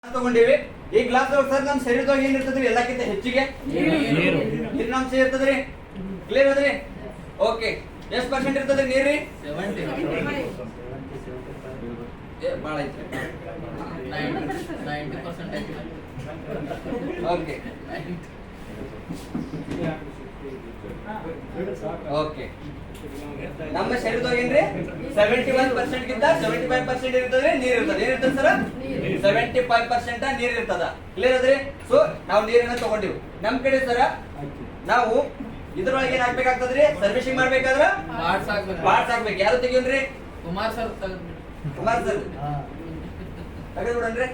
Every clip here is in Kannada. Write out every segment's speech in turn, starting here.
ತಗೊಂಡಿವಿ ಈ ಗ್ಲಾಸ್ ಸರ್ ನಮ್ಮ ಶರೀರದಾಗ ಏನ್ ಇರ್ತದ್ರಿ ಎಲ್ಲಕ್ಕಿಂತ ಹೆಚ್ಚಿಗೆ ನೀರಿನಾಂಶ ಇರ್ತದ್ರಿ. ಕ್ಲಿಯರ್ ಅದ್ರಿ? ಓಕೆ. ಎಷ್ಟು ಪರ್ಸೆಂಟ್ ಇರ್ತದ್ರಿ ನೀರ್ರಿ? 70. ಭಾಳ ಐತ್ರಿ. 90% ಐತಿ. Okay okay. ನಮ್ಮ ಶರೀರದಾಗ ಏನ್ರಿ 71% ಗಿಂತ 75% ಇರ್ತದ್ರಿ ನೀರ್ ಇರ್ತದೆ. ಏನಿರ್ತದೆ ಸರ್? 75% ನೀರ್ ಇರ್ತದ. ಕ್ಲಿಯರ್ ಅದ್ರಿ? ಸೊ ನಾವು ನೀರನ್ನ ತಗೊಂಡಿವಿ. ನಮ್ ಕಡೆ ಸರ ನಾವು ಇದ್ರೊಳಗೆ ಏನ್ ಹಾಕ್ಬೇಕಾಗ್ತದ್ರಿ? ಸರ್ವಿಸಿಂಗ್ ಮಾಡ್ಬೇಕಾದ್ರ ಪಾರ್ಟ್ಸ್ ಹಾಕ್ಬೇಕು. ಯಾರು ತೆಗಿಯೋನ್ರಿ? ಕುಮಾರ್ ಸರ್ ಕುಮಾರ್ ಸರ್ ತೆಗೆದ್ಬಿಡನ್ರಿ.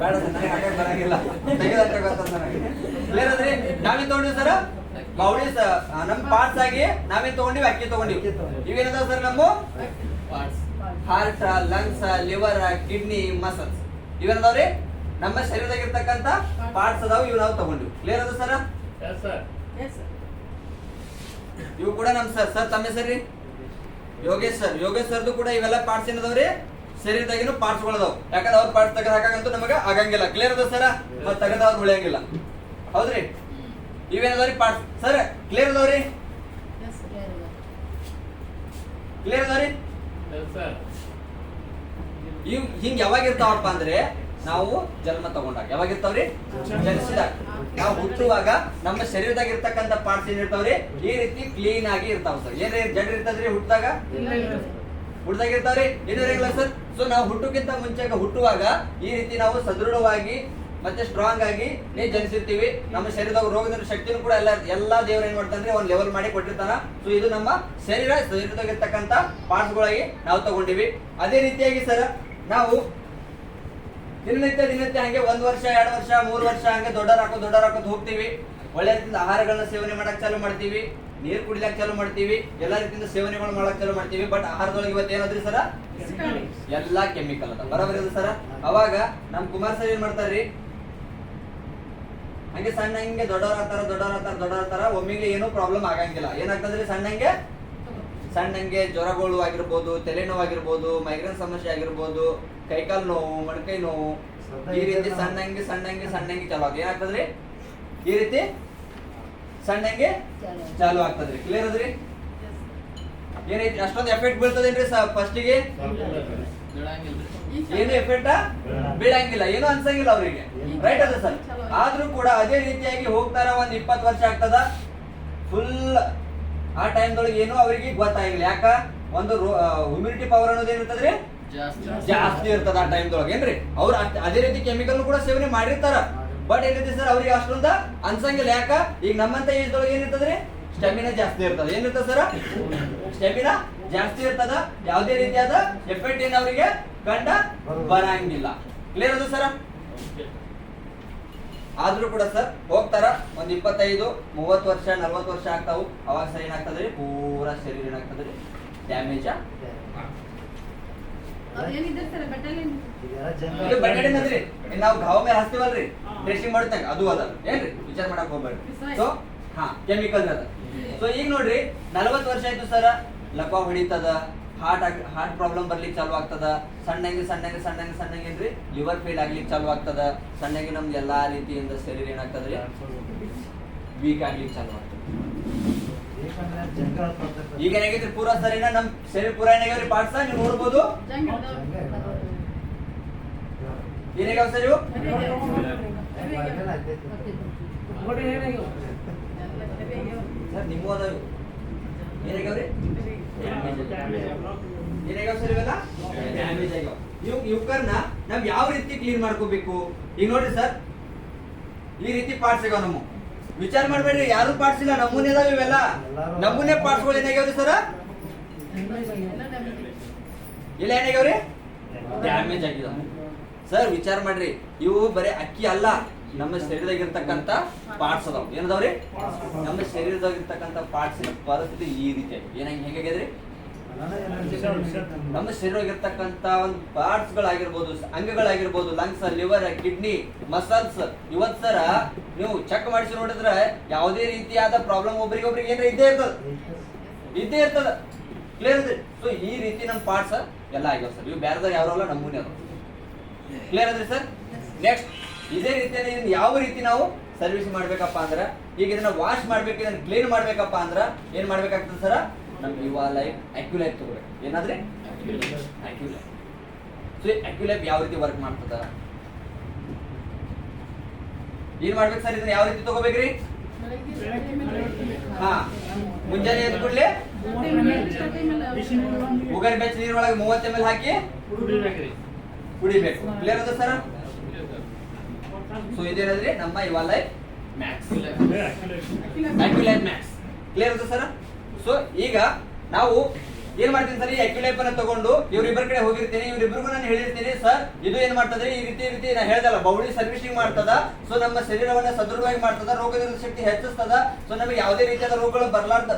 ಬೇಡ ಸರ್, ನನಗೆ ಹಾಕಕ್ ಬರಂಗಿಲ್ಲ. ತೆಗೆದಂತ ಗೊತ್ತದ ನನಗೆ. ಕ್ಲಿಯರ್ ಅದ್ರಿ? ನಾವೇನ್ ತಗೊಂಡಿವಿ ಸರ? ಬೌಡಿ ನಮ್ ಪಾರ್ಟ್ಸ್ ಆಗಿ ನಾವೇನ್ ತಗೊಂಡಿವಿ? ಅಕ್ಕಿ ತಗೊಂಡಿವಿ. ಇವೇನದಾವ ಸರ್? ನಮ್ಮ heart, lungs, liver, kidney, muscles ಇವೇನದಾವ್ರಿ? ನಮ್ಮ ಶರೀರದಾಗ ಇರ್ತಕ್ಕಂತ ಪಾರ್ಟ್ಸ್ ಅದಾವ. ಇವ್ ನಾವು ತಗೊಂಡಿವಿ. ಕ್ಲಿಯರ್ ಅದ ಸರ್? ಇವು ಕೂಡ ನಮ್ ಸರ್ ತಮ್ಮ ಹೆಸರ್ರಿ ಯೋಗೇಶ್ ಸರ್. ಯೋಗೇಶ್ ಸರ್ದು ಕೂಡ ಇವೆಲ್ಲ ಪಾರ್ಟ್ಸ್ ಏನದವ್ರಿ? ಶರೀರದಾಗಿನ ಪಾರ್ಟ್ಸ್ ಗಳದಾವ್. ಯಾಕಂದ್ರೆ ಅವ್ರ ಪಾರ್ಟ್ಸ್ ತೆಗೆದು ಹಾಕಂತೂ ನಮಗ ಆಗಂಗಿಲ್ಲ. ಕ್ಲಿಯರ್ ಅದ ಸರ್? ಮತ್ತೆ ತೆಗೆದವ್ರು ಉಳಿಯಂಗಿಲ್ಲ. ಹೌದ್ರಿ? ಇವೇನದವ್ರಿ ಪಾರ್ಟ್ಸ್ ಸರ್? ಕ್ಲಿಯರ್ ಅದಾವ್ರಿ? ಕ್ಲಿಯರ್ ಅದಾವ್ರಿ? ಇವ್ ಹಿಂಗ್ ಯಾವಾಗ ಇರ್ತಾವಪ್ಪ ಅಂದ್ರೆ ನಾವು ಜನ್ಮ ತಗೊಂಡಾಗ. ಯಾವಾಗ ಇರ್ತಾವ್ರಿ? ಜನಿಸಿದಾಗ. ನಾವು ಹುಟ್ಟುವಾಗ ನಮ್ಮ ಶರೀರದಾಗ ಇರ್ತಕ್ಕಂಥ ಪಾರ್ಟ್ಸ್ ಏನ್ ಇರ್ತಾವ್ರಿ? ಈ ರೀತಿ ಕ್ಲೀನ್ ಆಗಿ ಇರ್ತಾವ ಸರ್. ಏನ್ರಿ ಜಡ್ರಿ ಇರ್ತದ್ರಿ ಹುಟ್ಟಿದಾಗ? ಹುಟ್ಟದಾಗ ಇರ್ತಾವ್ರಿ? ಏನಿರಂಗಿಲ್ಲ ಸರ್. ಸೊ ನಾವು ಹುಟ್ಟುಕ್ಕಿಂತ ಮುಂಚೆ ಹುಟ್ಟುವಾಗ ಈ ರೀತಿ ನಾವು ಸದೃಢವಾಗಿ ಮತ್ತೆ ಸ್ಟ್ರಾಂಗ್ ಆಗಿ ಜನಿಸಿರ್ತೀವಿ. ನಮ್ಮ ಶರೀರದಾಗ ರೋಗದ ಶಕ್ತಿನೂ ಕೂಡ ಎಲ್ಲಾ ದೇವ್ರ ಏನ್ ಮಾಡ್ತಾನ್ರಿ ಒಂದ್ ಲೆವೆಲ್ ಮಾಡಿ ಕೊಟ್ಟಿರ್ತಾನ. ಸೊ ಇದು ನಮ್ಮ ಶರೀರದಾಗ ಇರ್ತಕ್ಕಂಥ ಪಾರ್ಟ್ಸ್ ಗಳಾಗಿ ನಾವು ತಗೊಂಡಿವಿ. ಅದೇ ರೀತಿಯಾಗಿ ಸರ್ ನಾವು ದಿನನಿತ್ಯ ಹಂಗೆ 1 ವರ್ಷ 2 ವರ್ಷ 3 ವರ್ಷ ಹಂಗೆ ದೊಡ್ಡರಾಕೋದ್ ಹೋಗ್ತೀವಿ. ಒಳ್ಳೆ ರೀತಿಯಿಂದ ಆಹಾರಗಳನ್ನ ಸೇವನೆ ಮಾಡಕ್ ಚಾಲು ಮಾಡ್ತೀವಿ. ನೀರು ಕುಡಿಲಕ್ ಚಾಲು ಮಾಡ್ತೀವಿ. ಎಲ್ಲಾ ರೀತಿಯಿಂದ ಸೇವನೆಗಳು ಮಾಡಕ್ ಚಾಲು ಮಾಡ್ತೀವಿ. ಬಟ್ ಆಹಾರದೊಳಗೆ ಇವತ್ತು ಏನಾದ್ರಿ ಸರ? ಎಲ್ಲಾ ಕೆಮಿಕಲ್ ಅದ. ಬರೋಬರಿ ಅದ ಸರ? ಅವಾಗ ನಮ್ ಕುಮಾರ್ ಸರ್ ಏನ್ ಮಾಡ್ತಾರ್ರಿ? ಹಂಗೆ ಸಣ್ಣ ಹಂಗೆ ದೊಡ್ಡವರಾಗ್ತಾರ ಒಮ್ಮಿಗೆ ಏನೂ ಪ್ರಾಬ್ಲಮ್ ಆಗಂಗಿಲ್ಲ. ಏನಾಗ್ತದ್ರಿ? ಸಣ್ಣಂಗೆ ಜ್ವರಗಳು ಆಗಿರ್ಬೋದು, ತಲೆನೋವು ಆಗಿರ್ಬೋದು, ಮೈಗ್ರೇನ್ ಸಮಸ್ಯೆ ಆಗಿರ್ಬೋದು, ಕೈಕಾಲು ನೋವು, ಮೊಣಕೈ ನೋವು, ಈ ರೀತಿ ಸಣ್ಣಂಗೆ ಚಾಲು ಆಗ್ತದೆ. ಏನಾಗ್ತದ್ರಿ? ಈ ರೀತಿ ಸಣ್ಣಂಗೆ ಚಾಲು ಆಗ್ತದ್ರಿ. ಕ್ಲಿಯರ್ ಅದ್ರಿ? ಏನೈತಿ ಅಷ್ಟೊಂದು ಎಫೆಕ್ಟ್ ಬೀಳ್ತದೇನ್ರಿ ಫಸ್ಟಿಗೆ? ಏನು ಎಫೆಕ್ಟ್ ಬೀಳಂಗಿಲ್ಲ, ಏನು ಅನ್ಸಂಗಿಲ್ಲ ಅವ್ರಿಗೆ. ರೈಟ್ ಅದ ಸರ್? ಆದ್ರೂ ಕೂಡ ಅದೇ ರೀತಿಯಾಗಿ ಹೋಗ್ತಾರ. 1-20 ವರ್ಷ ಆಗ್ತದ. ಫುಲ್ ಆ ಟೈಮ್ದೊಳಗೆ ಏನು ಅವ್ರಿಗೆ ಗೊತ್ತಾಗಿಲ್ಲ. ಯಾಕ? ಒಂದು ಇಮ್ಯುನಿಟಿ ಪವರ್ ಅನ್ನೋದು ಏನಿರ್ತದ್ರಿ? ಜಾಸ್ತಿ ಇರ್ತದ ಆ ಟೈಮ್ದೊಳಗೆ. ಏನ್ರಿ? ಅವ್ರು ಅದೇ ರೀತಿ ಕೆಮಿಕಲ್ ಕೂಡ ಸೇವನೆ ಮಾಡಿರ್ತಾರ. ಬಟ್ ಏನೈತಿ ಸರ್ ಅವ್ರಿಗೆ ಅಷ್ಟೊಂದ ಅನ್ಸಂಗಿಲ್ಲ. ಯಾಕ? ಈಗ ನಮ್ಮಂತ ಏಜ್ ದೊಳಗೆ ಏನಿರ್ತದ್ರಿ? ಸ್ಟೆಮಿನಾ ಜಾಸ್ತಿ ಇರ್ತದ. ಏನಿರ್ತದ ಸರ್? ಸ್ಟೆಮಿನಾ ಜಾಸ್ತಿ ಇರ್ತದ. ಯಾವುದೇ ರೀತಿಯಾದ ಎಫೆಕ್ಟ್ ಏನ್ ಅವರಿಗೆ ಕಂಡ ಬರಂಗಿಲ್ಲ. ಕ್ಲಿಯರ್ ಅದು ಸರ್? ಆದ್ರೂ ಕೂಡ ಸರ್ ಹೋಗ್ತಾರ 25-30 ವರ್ಷ 40 ವರ್ಷ ಆಗ್ತಾವು. ಅವಾಗ ಸರ್ ಏನಾಗ್ತದ್ರಿ? ಪೂರಾ ಶರೀರ ಏನಾಗ್ತದ್ರಿ? ಡ್ಯಾಮೇಜ್. ನಾವು ಘಾವ ಮೇಲೆ ಹಚ್ತೀವಲ್ರಿ ಡ್ರೆಸ್ಸಿಂಗ್ ಮಾಡ್ತಂಗ ಅದು ಅದ. ಏನ್ರಿ? ವಿಚಾರ ಮಾಡಕ್ ಹೋಗ್ಬೇಡ್ರಿ. ಸೊ ಕೆಮಿಕಲ್ ಅದ. ಸೊ ಈಗ ನೋಡ್ರಿ 40 ವರ್ಷ ಆಯ್ತು ಸರ್, ಲಕ್ವ ಹೊಡಿತದ, ಹಾರ್ಟ್ ಪ್ರಾಬ್ಲಮ್ ಬರ್ಲಿಕ್ಕೆ ಚಾಲು ಆಗ್ತದ. ಸಣ್ಣಂಗೆ ಏನ್ರಿ? ಲಿವರ್ ಫೇಲ್ ಆಗ್ಲಿಕ್ಕೆ ಚಾಲು ಆಗ್ತದ. ಸಣ್ಣಗೆ ನಮ್ದು ಎಲ್ಲಾ ರೀತಿಯಿಂದ ಶರೀರ ಏನಾಗ್ತದ್ರಿ? ವೀಕ್ ಆಗ್ಲಿಕ್ಕೆ ಚಾಲು ಆಗ್ತದ. ಈಗ ಏನಾಗೈತ್ರಿ? ಪೂರಾ ಸರಿನಾ ನಮ್ ಶರೀರ ಪೂರಾ ಏನಾಗ್ಯಾವ್ರಿ? ಪಾರ್ಟ್ಸ್ ನೀವು ನೋಡ್ಬೋದು. ಏನಾಗ್ಯಾವ ಸರ್ ಇವು? ಸರ್ ನಿಮ್ಮ ಅದಾವ ಏನಾಗ್ಯಾವ್ರಿ? ಏನಾಗ್ಯಾವ ಸರ್ ಇವೆಲ್ಲ? ಡ್ಯಾಮೇಜ್ ಆಗ್ಯಾವ. ಇವ್ಕನ್ನ ನಾವ್ ಯಾವ ರೀತಿ ಕ್ಲೀನ್ ಮಾಡ್ಕೋಬೇಕು? ಈಗ ನೋಡ್ರಿ ಸರ್, ಈ ರೀತಿ ಪಾರ್ಟ್ಸ್ ಆಗ್ಯಾವ. ನಮ್ಮ ವಿಚಾರ ಮಾಡ್ಬೇಡ್ರಿ, ಯಾರು ಪಾರ್ಟ್ಸ್ ಇಲ್ಲ, ನಮೂನೆ ಅದಾವ ಇವೆಲ್ಲ. ನಮೂನೆ ಪಾರ್ಟ್ಸ್ ಗಳು ಏನಾಗ್ಯಾವ್ರಿ ಸರ್? ಇಲ್ಲ ಏನಾಗ್ಯಾವ್ರಿ? ಡ್ಯಾಮೇಜ್ ಆಗಿದಾವ ಸರ್. ವಿಚಾರ ಮಾಡ್ರಿ, ಇವು ಬರೀ ಅಕ್ಕಿ ಅಲ್ಲ, ನಮ್ಮ ಶರೀರದಾಗಿರ್ತಕ್ಕಂಥ ಪಾರ್ಟ್ಸ್ ಅದಾವ. ಏನದಾವ್ರಿ? ನಮ್ಮ ಶರೀರದಾಗಿರ್ತಕ್ಕಂಥ ಪಾರ್ಟ್ಸ್ ಪರಿಸ್ಥಿತಿ ಈ ರೀತಿ ಹೇಗಾಗ್ಯದ್ರಿ? ನಮ್ಮ ಶರೀರವಾಗಿರ್ತಕ್ಕಂಥ ಒಂದು ಪಾರ್ಟ್ಸ್ ಗಳಾಗಿರ್ಬೋದು, ಅಂಗಗಳಾಗಿರ್ಬೋದು, ಲಂಗ್ಸ್, ಲಿವರ್, ಕಿಡ್ನಿ, ಮಸಲ್ಸ್, ಇವತ್ ಸರ ನೀವು ಚೆಕ್ ಮಾಡಿಸಿ ನೋಡಿದ್ರೆ ಯಾವುದೇ ರೀತಿಯಾದ ಪ್ರಾಬ್ಲಮ್ ಒಬ್ರಿಗೊಬ್ರಿಗೆ ಏನ್ರ ಇದ್ದೇ ಇರ್ತದ. ಕ್ಲಿಯರ್? ಸೊ ಈ ರೀತಿ ನಮ್ಮ ಪಾರ್ಟ್ಸ್ ಎಲ್ಲ ಆಗ್ಯಾವ ಸರ್. ಇವು ಬೇರೆದವ್ರು ಯಾವ್ರಲ್ಲ ನಮ್ಮೂನೆ ಅದಾವ. ಕ್ಲಿಯರ್ ಅದ್ರಿ ಸರ್. ನೆಕ್ಸ್ಟ್ ಇದೇ ರೀತಿಯಲ್ಲಿ ಇದನ್ನ ಯಾವ ರೀತಿ ನಾವು ಸರ್ವಿಸ್ ಮಾಡ್ಬೇಕಪ್ಪ ಅಂದ್ರೆ, ಈಗ ಇದನ್ನ ವಾಶ್ ಮಾಡ್ಬೇಕು, ಇದನ್ನ ಕ್ಲೀನ್ ಮಾಡ್ಬೇಕಪ್ಪ ಅಂದ್ರೆ ಏನ್ ಮಾಡ್ಬೇಕಾಗ್ತದೆ ಸರ್? ನಮ್ಗೆ ಇವಾ ಲೈಫ್ ಅಕ್ಯುಲೈಫ್ ತಗೋಬೇಕು. ಏನಾದ್ರೆ ಅಕ್ಯುಲೈಫ್. ಸೊ ಅಕ್ಯುಲೈಫ್ ಯಾವ ರೀತಿ ವರ್ಕ್ ಮಾಡ್ತದ, ಏನ್ ಮಾಡ್ಬೇಕು ಸರ್? ಇದನ್ನ ಯಾವ ರೀತಿ ತಗೋಬೇಕ್ರಿ? ಹಾ, ಮುಂಜಾನೆ ಎದ್ದು ಕೂಡಲೇ ಉಗರ್ ಬೆಚ್ಚ ನೀರೊಳಗೆ 30 ml ಹಾಕಿ ಕುಡಿಬೇಕು. ಕ್ಲಿಯರ್ ಅದ ಸರ್? ಸೊ ಇದೇನಂದ್ರೆ ನಮ್ಮ ಇವಾ ಲೈಫ್ ಮ್ಯಾಕ್ಸ್, ಅಕ್ಯುಲೈಫ್ ಮ್ಯಾಕ್ಸ್. ಕ್ಲಿಯರ್ ಅದ ಸರ್? ಸೊ ಈಗ ನಾವು ಏನ್ ಮಾಡ್ತೀನಿ ಸರ್, ಈ ಅಕ್ಯುಲೈಫ್ ಅನ್ನ ತಗೊಂಡು ಇವ್ರಿಬ್ಬರ ಕಡೆ ಹೋಗಿರ್ತೀನಿ, ಇವ್ರಿಬ್ರಿಗೂ ನಾನು ಹೇಳಿರ್ತೀನಿ ಸರ್ ಇದು ಏನ್ ಮಾಡ್ತದ್ರಿ, ಈ ರೀತಿ ನಾ ಹೇಳ್ದಲ್ಲ ಬೌಡಿ ಸರ್ವಿಸಿಂಗ್ ಮಾಡ್ತದ. ಸೊ ನಮ್ಮ ಶರೀರವನ್ನ ಸದೃಢವಾಗಿ ಮಾಡ್ತದ, ರೋಗ ನಿರೋಧಕ ಶಕ್ತಿ ಹೆಚ್ಚಿಸ್ತದ. ಸೊ ನಮಗೆ ಯಾವುದೇ ರೀತಿಯಾದ ರೋಗಗಳು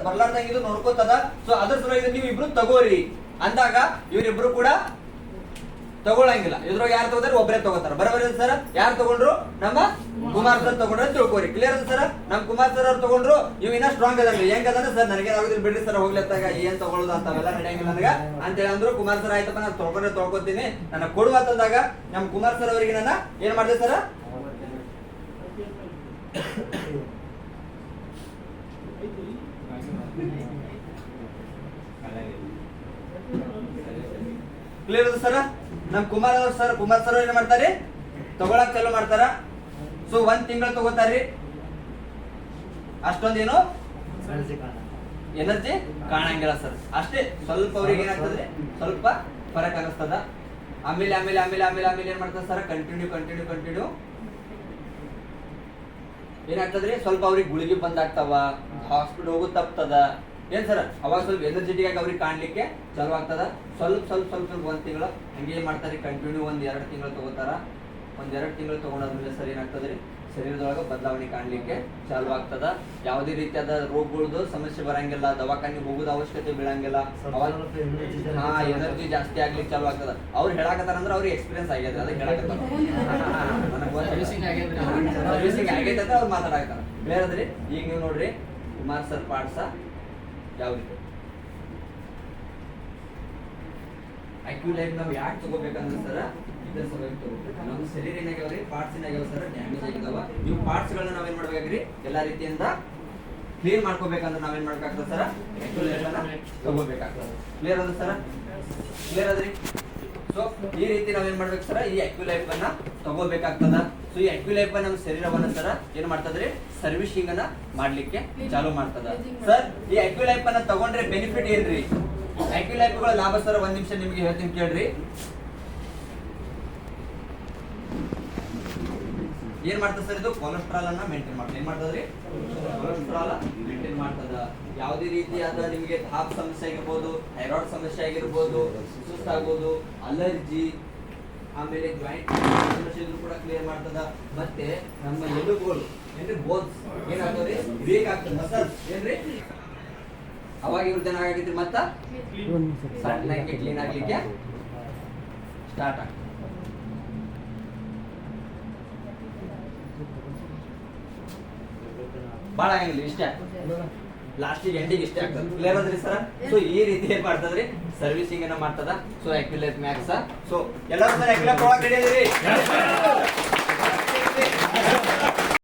ಬರ್ಲಾರ್ದಂಗ ಇದು ನೋಡ್ಕೋತದ. ಸೊ ಅದ್ರ ಸಲುವಾಗಿ ನೀವು ಇಬ್ರು ತಗೋರಿ ಅಂದಾಗ ಇವರಿಬ್ರು ಕೂಡ ತಗೊಳಂಗಿಲ್ಲ. ಇದ್ರೊಳಗೆ ಯಾರು ತಗೋತಾರ? ಒಬ್ಬರೇ ತಗೋತಾರ. ಬರೋಬರಿ ಸರ್? ಯಾರು ತಗೊಂಡ್ರು? ನಮ್ಮ ಕುಮಾರ್ ಸರ್ ತಗೊಂಡ್ರೆ ತಿಳ್ಕೋರಿ. ಕ್ಲಿಯರ್ ಅದ ಸರ್? ನಮ್ ಕುಮಾರ್ ಸರ್ ಅವ್ರು ತಗೊಂಡ್ರು, ಇವ್ ಇನ್ನ ಸ್ಟ್ರಾಂಗ್ ಅದನ್ರಿ. ಹೆಂಗ್ ಅದ ಸರ್, ನನಗೆ ಆಗುದಿಲ್ಲ ಬಿಡ್ರಿ ಸರ್, ಹೋಗ್ಲತ್ತಾಗ ಏನ್ ತಗೊಳ್ಳೋದು ಅಂತಾವೆಲ್ಲ ನಡೆಯಂಗಿಲ್ಲ ನನಗ ಅಂತ ಹೇಳಿ ಅಂದ್ರು. ಕುಮಾರ್ ಸರ್ ಆಯ್ತಪ್ಪ ನಾನು ತೊಳ್ಕೊತೀನಿ, ನನ್ನ ಕೊಡುವ ಅಂತಂದಾಗ ನಮ್ ಕುಮಾರ್ ಸರ್ ಅವರಿಗೆ ನನ್ನ ಏನ್ ಮಾಡಿದೆ ಸರ್, ಕ್ಲಿಯರ್ ಅದ ಸರ್? ನಮ್ ಕುಮಾರ್ ಸರ್ ಏನ್ ಮಾಡ್ತಾರೆ, ತಗೊಳಕ್ ಚಾಲು ಮಾಡ್ತಾರ. ಸೊ 1 ತಿಂಗಳು ತಗೋತಾರ್ರಿ, ಅಷ್ಟೊಂದೇನು ಎನರ್ಜಿ ಕಾಣಂಗಿಲ್ಲ ಸರ್. ಅಷ್ಟೇ ಸ್ವಲ್ಪ ಅವ್ರಿಗೆ ಏನಾಗ್ತದೆ, ಸ್ವಲ್ಪ ಫರಕ್ ಆಗಿಸ್ತದ. ಆಮೇಲೆ ಏನ್ ಮಾಡ್ತಾರೆ ಸರ್, ಕಂಟಿನ್ಯೂ ಏನಾಗ್ತದ್ರಿ, ಸ್ವಲ್ಪ ಅವ್ರಿಗೆ ಗುಳಿಗೆ ಬಂದಾಗ್ತಾವ, ಹಾಸ್ಪಿಟಲ್ ಹೋಗೋದು ತಪ್ತದ. ಏನ್ ಸರ್, ಅವಾಗ ಸ್ವಲ್ಪ ಎನರ್ಜೆಟಿಕ್ ಆಗಿ ಅವ್ರಿಗೆ ಕಾಣ್ಲಿಕ್ಕೆ ಚಾಲು ಆಗ್ತದ. ಸ್ವಲ್ಪ 1 ತಿಂಗಳು ಹಂಗೆ ಏನ್ ಮಾಡ್ತಾರೆ, ಕಂಟಿನ್ಯೂ 1-2 ತಿಂಗಳು ತಗೋತಾರ. 1-2 ತಿಂಗಳು ತಗೊಂಡಾದ್ಮೇಲೆ ಸರ್ ಏನಾಗ್ತದ್ರಿ, ಶರೀರದೊಳಗೆ ಬದಲಾವಣೆ ಕಾಣ್ಲಿಕ್ಕೆ ಚಾಲು ಆಗ್ತದ. ಯಾವುದೇ ರೀತಿಯಾದ ರೋಗಗಳದ್ದು ಸಮಸ್ಯೆ ಬರಂಗಿಲ್ಲ, ದವಾಖಾನೆ ಹೋಗೋದು ಅವಶ್ಯಕತೆ ಬೀಳಂಗಿಲ್ಲ. ಎನರ್ಜಿ ಜಾಸ್ತಿ ಆಗ್ಲಿಕ್ಕೆ ಚಾಲು ಆಗ್ತದ. ಅವ್ರು ಹೇಳಕತ್ತಾರ ಅಂದ್ರೆ ಅವ್ರಿಗೆ ಎಕ್ಸ್ಪೀರಿಯನ್ಸ್ ಆಗ್ಯದ, ಅದಕ್ಕೆ ಹೇಳಕತ್ತಾರ, ಸರ್ವಿಸಿಂಗ್ ಆಗೈತೆ ಅಂತ ಅವ್ರು ಮಾತಾಡಕತ್ತಾರ. ಕ್ಲಿಯರ್ ಅದ್ರಿ? ಈಗ ನೀವು ನೋಡ್ರಿ ಕುಮಾರ್ ಸರ್ ಪಾರ್ಟ್ಸ ಯಾವ ರೀತಿ ಅಕ್ಯುಲೈಫ್ ನಾವು ಯಾಕೆ ತಗೋಬೇಕಂದ್ರೆ ಸರ್, ಇದ್ರ ಸಲುವಾಗಿ ತಗೋಬೇಕು. ನಮ್ಮ ಶರೀರ ಏನಾಗ್ಯಾವ್ರಿ, ಪಾರ್ಟ್ಸ್ ಏನಾಗ್ಯಾವ ಸರ್, ಡ್ಯಾಮೇಜ್ ಆಗಿದಾವ. ಇವು ಪಾರ್ಟ್ಸ್ ಗಳನ್ನ ನಾವೇನ್ ಮಾಡ್ಬೇಕ್ರಿ, ಎಲ್ಲಾ ರೀತಿಯಿಂದ ಕ್ಲೀನ್ ಮಾಡ್ಕೋಬೇಕಂದ್ರೆ ನಾವೇನ್ ಮಾಡ್ಬೇಕಾಗ್ತದೆ ಸರ್, ಅಕ್ಯುಲೈಫ್ ಅನ್ನ ತಗೋಬೇಕಾಗ್ತದೆ. ಕ್ಲಿಯರ್ ಅದ ಸರ್? ಕ್ಲಿಯರ್ ಅದ್ರಿ? ಸೊ ಈ ರೀತಿ ನಾವೇನ್ ಮಾಡ್ಬೇಕು ಸರ್, ಈ ಅಕ್ಯುಲೈಫ್ ಅನ್ನ ತಗೋಬೇಕಾಗ್ತದ. ಸೊ ಈ ಅಕ್ಯುಲೈಫ್ ನಮ್ಮ ಶರೀರವನ್ನ ಸರ್ ಏನ್ ಮಾಡ್ತದ್ರಿ, ಸರ್ವಿಸಿಂಗ್ ಅನ್ನ ಮಾಡ್ಲಿಕ್ಕೆ ಚಾಲು ಮಾಡ್ತದ. ಸರ್ ಈ ಅಕ್ಯುಲೈಫ್ ಅನ್ನ ತಗೊಂಡ್ರೆ ಬೆನಿಫಿಟ್ ಏನ್ರಿ, ಅಕ್ಯುಲೈಫ್ ಗಳ ಲಾಭ ಸರ್ 1 ನಿಮಿಷ ನಿಮ್ಗೆ ಹೇಳ್ತೀನಿ ಕೇಳ್ರಿ. ಏನ್ ಮಾಡ್ತದ ಸರ್, ಇದು ಕೊಲೆಸ್ಟ್ರಾಲ್ ಅನ್ನ ಮೇಂಟೈನ್ ಮಾಡ್ತದೆ. ಏನ್ ಮಾಡ್ತದ್ರಿ, ಕೊಲೆಸ್ಟ್ರಾಲ್ ಮೇಂಟೈನ್ ಮಾಡ್ತದ. ಯಾವುದೇ ರೀತಿಯಾದ ನಿಮಗೆ ಹಾರ್ಟ್ ಸಮಸ್ಯೆ ಆಗಿರ್ಬೋದು, ಥೈರಾಯ್ಡ್ ಸಮಸ್ಯೆ ಆಗಿರ್ಬೋದು, ಸುಸ್ತಾಗೋದು, ಅಲರ್ಜಿ, ಆಮೇಲೆ ಜಾಯಿಂಟ್ ಸಮಸ್ಯೆ ಇದ್ರು ಕೂಡ ಕ್ಲಿಯರ್ ಮಾಡ್ತದ. ಮತ್ತೆ ನಮ್ಮ ಎಲುಬುಗಳು ಏನ್ರಿ, ಬೋನ್ಸ್ ಏನಾಗ್ತದ್ರಿ, ವೀಕ್ ಆಗ್ತದ ಸರ್. ಏನ್ರಿ, ಅವಾಗ ಇವ್ರ ಜನ ಆಗಿದ್ರಿ ಮತ್ತ ಸಣ್ಣಕ್ಕೆ ಕ್ಲೀನ್ ಆಗ್ಲಿಕ್ಕೆ ಸ್ಟಾರ್ಟ್ ಆಗ್ತದೆ. ಬಾಳ ಆಗಿಲ್ಲ, ಇಷ್ಟೇ ಲಾಸ್ಟಿಗೆ ಎಂಡಿಗೆ ಇಷ್ಟೇ ಆಗ್ತದೆ. ಕ್ಲಿಯರ್ ಅದ್ರಿ ಸರ್? ಸೊ ಈ ರೀತಿ ಏನ್ ಮಾಡ್ತದ್ರಿ, ಸರ್ವಿಸಿಂಗ್ ಅನ್ನ ಮಾಡ್ತದ. So Aculife max. ಸೊ ಎಲ್ಲರೂ ಸರ್ ಅಕ್ಯುಲೈಫ್ ಒಳಗೆ ರೆಡಿ ಅದೀರಿ?